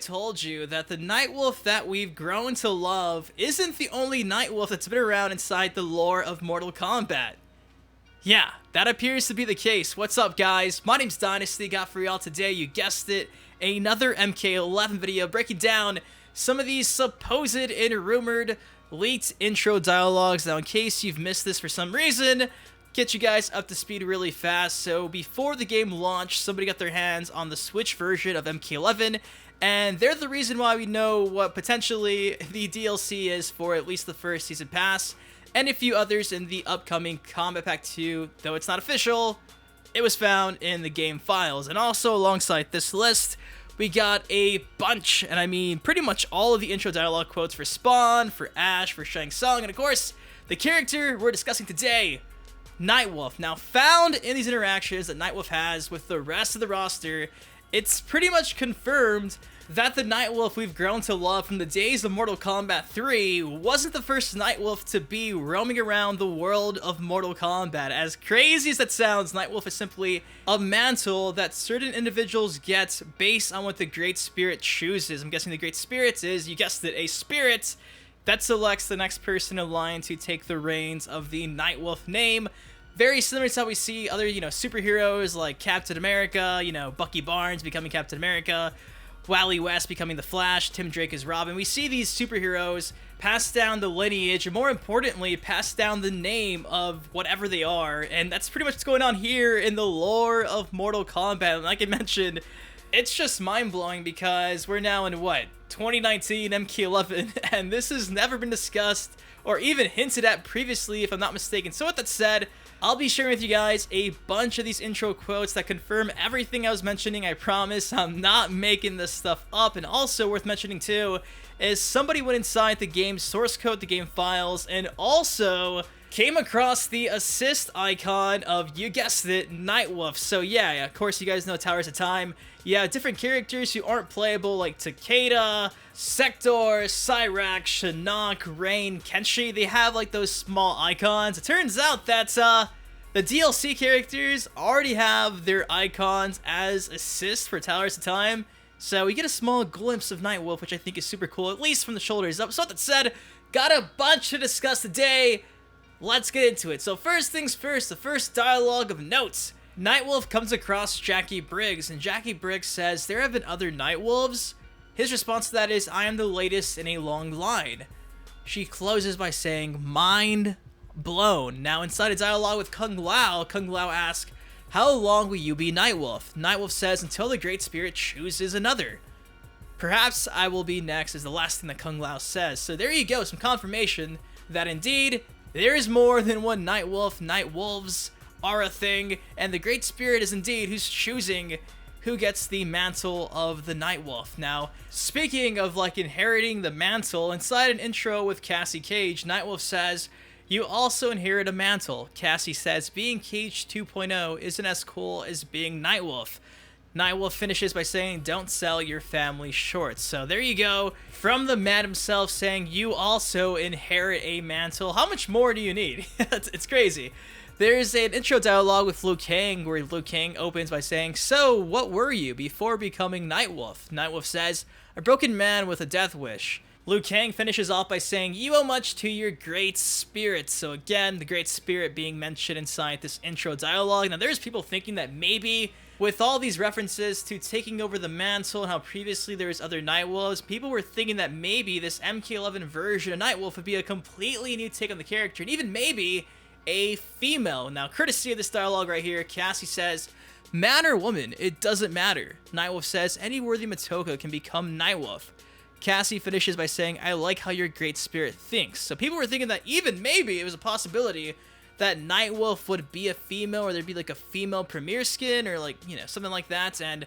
told you that the Nightwolf that we've grown to love isn't the only Nightwolf that's been around inside the lore of Mortal Kombat? Yeah, that appears to be the case. What's up, guys? My name's Dynasty. Got for y'all today, you guessed it, another MK11 video breaking down some of these supposed and rumored leaked intro dialogues. Now, in case you've missed this for some reason, get you guys up to speed really fast. So before the game launched, somebody got their hands on the Switch version of MK11, and they're the reason why we know what potentially the DLC is for at least the first season pass, and a few others in the upcoming Combat Pack 2, though it's not official. It was found in the game files. And also alongside this list, we got a bunch, and I mean pretty much all of the intro dialogue quotes for Spawn, for Ash, for Shang Tsung, and of course, the character we're discussing today, Nightwolf. Now, found in these interactions that Nightwolf has with the rest of the roster, it's pretty much confirmed that the Nightwolf we've grown to love from the days of Mortal Kombat 3 wasn't the first Nightwolf to be roaming around the world of Mortal Kombat. As crazy as that sounds, Nightwolf is simply a mantle that certain individuals get based on what the Great Spirit chooses. I'm guessing the Great Spirit is, you guessed it, a spirit that selects the next person in line to take the reins of the Nightwolf name. Very similar to how we see other, superheroes like Captain America, Bucky Barnes becoming Captain America, Wally West becoming the Flash, Tim Drake as Robin. We see these superheroes pass down the lineage, and more importantly, pass down the name of whatever they are, and that's pretty much what's going on here in the lore of Mortal Kombat. And like I mentioned, it's just mind-blowing because we're now in, 2019 MK11, and this has never been discussed or even hinted at previously, if I'm not mistaken. So with that said, I'll be sharing with you guys a bunch of these intro quotes that confirm everything I was mentioning. I promise I'm not making this stuff up. And also worth mentioning too is somebody went inside the game's source code, the game files, and also came across the assist icon of, you guessed it, Nightwolf. So yeah, of course you guys know Towers of Time. Yeah, different characters who aren't playable like Takeda, Sector, Cyrax, Shinnok, Rain, Kenshi. They have like those small icons. It turns out that the DLC characters already have their icons as assists for Towers of Time. So we get a small glimpse of Nightwolf, which I think is super cool, at least from the shoulders up. So that said, got a bunch to discuss today. Let's get into it. So first things first, the first dialogue of notes. Nightwolf comes across Jackie Briggs, and Jackie Briggs says, "There have been other Nightwolves?" His response to that is, "I am the latest in a long line." She closes by saying, "Mind blown." Now inside a dialogue with Kung Lao asks, "How long will you be Nightwolf?" Nightwolf says, "Until the Great Spirit chooses another." "Perhaps I will be next," is the last thing that Kung Lao says. So there you go, some confirmation that indeed there is more than one Nightwolf. Nightwolves are a thing, and the Great Spirit is indeed who's choosing who gets the mantle of the Nightwolf. Now, speaking of inheriting the mantle, inside an intro with Cassie Cage, Nightwolf says, "You also inherit a mantle." Cassie says, "Being Cage 2.0 isn't as cool as being Nightwolf." Nightwolf finishes by saying, "Don't sell your family short." So there you go, from the man himself saying you also inherit a mantle. How much more do you need? It's crazy. There's an intro dialogue with Liu Kang where Liu Kang opens by saying, "So, what were you before becoming Nightwolf?" Nightwolf says, "A broken man with a death wish." Liu Kang finishes off by saying, "You owe much to your Great Spirit." So again, the Great Spirit being mentioned inside this intro dialogue. Now there's people thinking that maybe with all these references to taking over the mantle and how previously there was other Nightwolves, people were thinking that maybe this MK11 version of Nightwolf would be a completely new take on the character, and even maybe a female. Now, courtesy of this dialogue right here, Cassie says, "Man or woman, it doesn't matter." Nightwolf says, "Any worthy Matoka can become Nightwolf." Cassie finishes by saying, "I like how your Great Spirit thinks." So people were thinking that even maybe it was a possibility that Nightwolf would be a female, or there'd be like a female premiere skin, or something like that. And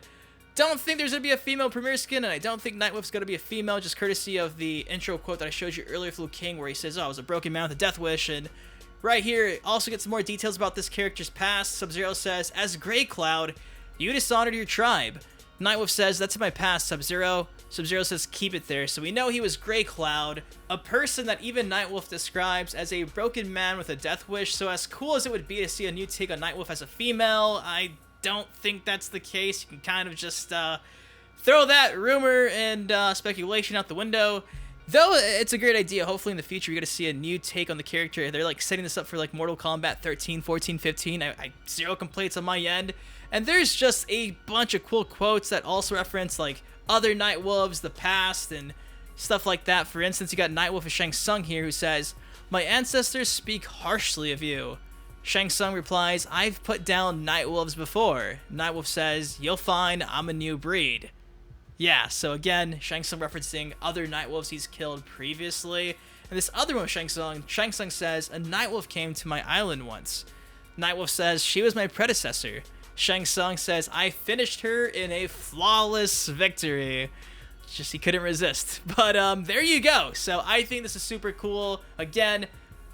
don't think there's gonna be a female premiere skin, and I don't think Nightwolf's gonna be a female, just courtesy of the intro quote that I showed you earlier with Liu Kang, where he says, "Oh, I was a broken man with a death wish." And right here, also get some more details about this character's past. Sub-Zero says, "As Grey Cloud, you dishonored your tribe." Nightwolf says, "That's in my past, Sub-Zero." Sub-Zero says, "Keep it there." So we know he was Grey Cloud, a person that even Nightwolf describes as a broken man with a death wish. So as cool as it would be to see a new take on Nightwolf as a female, I don't think that's the case. You can kind of just throw that rumor and speculation out the window. Though it's a great idea. Hopefully in the future we get to see a new take on the character. They're like setting this up for like Mortal Kombat 13, 14, 15. I zero complaints on my end. And there's just a bunch of cool quotes that also reference like other Nightwolves, the past, and stuff like that. For instance, you got Nightwolf of Shang Tsung here who says, "My ancestors speak harshly of you." Shang Tsung replies, "I've put down Nightwolves before." Nightwolf says, "You'll find I'm a new breed." Yeah, so again, Shang Tsung referencing other Nightwolves he's killed previously. And this other one, Shang Tsung says, "A Nightwolf came to my island once." Nightwolf says, "She was my predecessor." Shang Tsung says, "I finished her in a flawless victory." Just he couldn't resist. But there you go. So I think this is super cool. Again,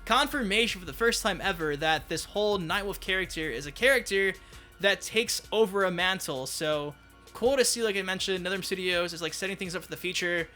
confirmation for the first time ever that this whole Nightwolf character is a character that takes over a mantle. So cool to see, like I mentioned, Netherrealm Studios is like setting things up for the future.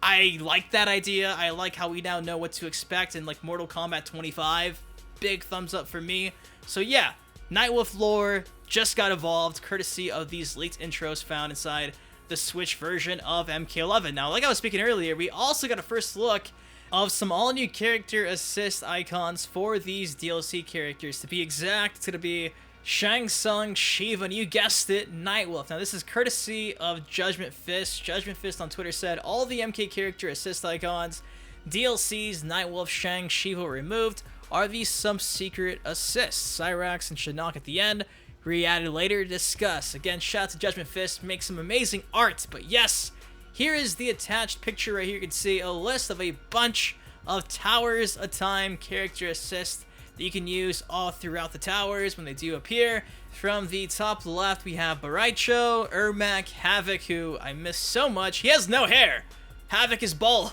I like that idea. I like how we now know what to expect in like Mortal Kombat 25. Big thumbs up for me. So yeah, Nightwolf lore just got evolved courtesy of these leaked intros found inside the Switch version of MK11. Now, like I was speaking earlier, we also got a first look of some all-new character assist icons for these DLC characters. To be exact, it's going to be Shang Tsung, Shiva, and you guessed it, Nightwolf. Now, this is courtesy of Judgment Fist. Judgment Fist on Twitter said, "All the MK character assist icons, DLCs, Nightwolf, Shang, Shiva were removed. Are these some secret assists? Cyrax and Shinnok at the end. Re-added later to discuss." Again, shout out to Judgment Fist. Make some amazing art. But yes, here is the attached picture right here. You can see a list of a bunch of Towers of Time character assists that you can use all throughout the towers when they do appear. From the top left, we have Baraicho, Ermac, Havoc, who I miss so much. He has no hair. Havoc is bald.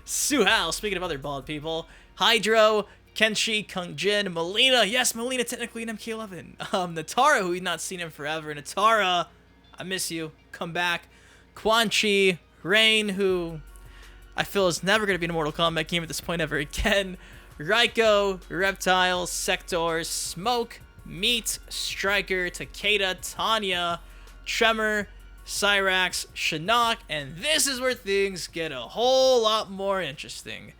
Suhao, speaking of other bald people. Hydro, Kenshi, Kung Jin, Melina. Yes, Melina technically in MK11. Natara, who we've not seen in forever. Natara, I miss you. Come back. Quan Chi, Rain, who I feel is never going to be in a Mortal Kombat game at this point ever again. Raiko, Reptile, Sector, Smoke, Meat, Striker, Takeda, Tanya, Tremor, Cyrax, Shinnok, and this is where things get a whole lot more interesting.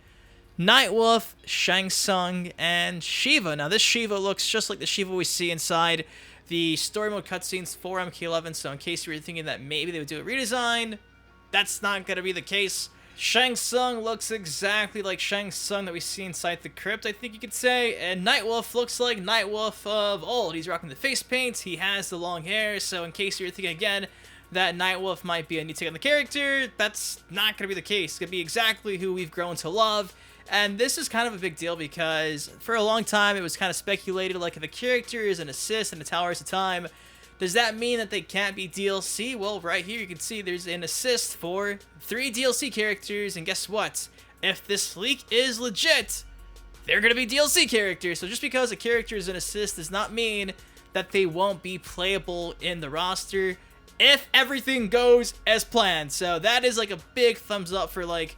Nightwolf, Shang Tsung, and Shiva. Now, this Shiva looks just like the Shiva we see inside the story mode cutscenes for MK11, so in case you were thinking that maybe they would do a redesign, that's not going to be the case. Shang Tsung looks exactly like Shang Tsung that we see inside the crypt, I think you could say, and Nightwolf looks like Nightwolf of old. He's rocking the face paint, he has the long hair, so in case you were thinking again that Nightwolf might be a new take on the character, that's not going to be the case. It's going to be exactly who we've grown to love. And this is kind of a big deal because for a long time it was kind of speculated, like, if a character is an assist in the Towers of Time, does that mean that they can't be DLC? Well, right here you can see there's an assist for 3 DLC characters, and guess what? If this leak is legit, they're going to be DLC characters. So just because a character is an assist does not mean that they won't be playable in the roster if everything goes as planned. So that is like a big thumbs up for like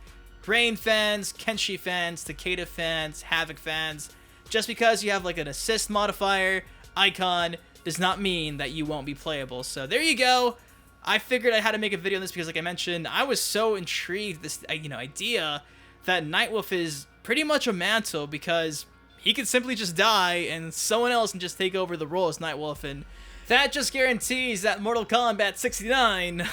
Rain fans, Kenshi fans, Takeda fans, Havoc fans. Just because you have like an assist modifier icon does not mean that you won't be playable. So there you go. I figured I had to make a video on this because, like I mentioned, I was so intrigued this idea that Nightwolf is pretty much a mantle because he could simply just die and someone else can just take over the role as Nightwolf, and that just guarantees that Mortal Kombat 69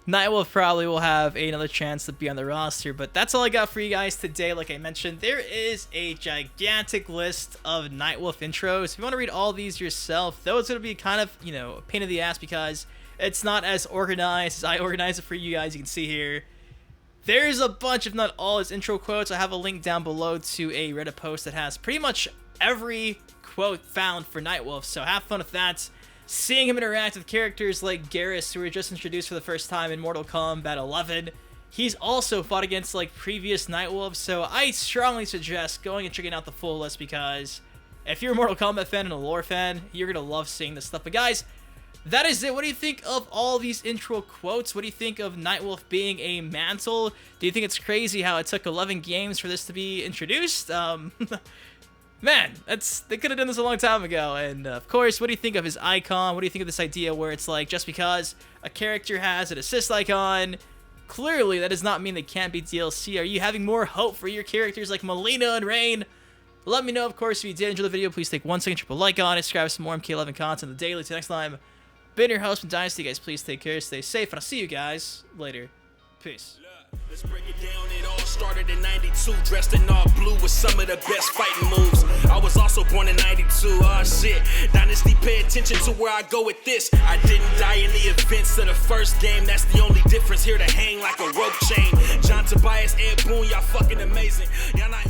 Nightwolf probably will have another chance to be on the roster. But that's all I got for you guys today. Like I mentioned, there is a gigantic list of Nightwolf intros. If you want to read all these yourself, though it's going to be kind of, a pain in the ass because it's not as organized as I organize it for you guys. You can see here, there's a bunch, if not all, his intro quotes. I have a link down below to a Reddit post that has pretty much every quote found for Nightwolf. So have fun with that. Seeing him interact with characters like Garrus, who were just introduced for the first time in Mortal Kombat 11. He's also fought against like previous Nightwolves, so I strongly suggest going and checking out the full list because if you're a Mortal Kombat fan and a lore fan, you're gonna love seeing this stuff. But guys, that is it. What do you think of all these intro quotes? What do you think of Nightwolf being a mantle? Do you think it's crazy how it took 11 games for this to be introduced? Man, they could have done this a long time ago. And of course, what do you think of his icon? What do you think of this idea where it's like, just because a character has an assist icon, clearly that does not mean they can't be DLC. Are you having more hope for your characters like Melina and Rain? Let me know, of course, if you did enjoy the video. Please take 1 second, triple like on it, subscribe for some more MK11 content the daily. Till next time, been your host from Dynasty, guys. Please take care, stay safe, and I'll see you guys later. Peace. Let's break it down. It all started in 92, dressed in all blue with some of the best fighting moves. I was also born in 92. Oh shit, Dynasty, pay attention to where I go with this. I didn't die in the events of the first game. That's the only difference. Here to hang like a rope chain. John Tobias, Ed Boon, y'all fucking amazing. Y'all not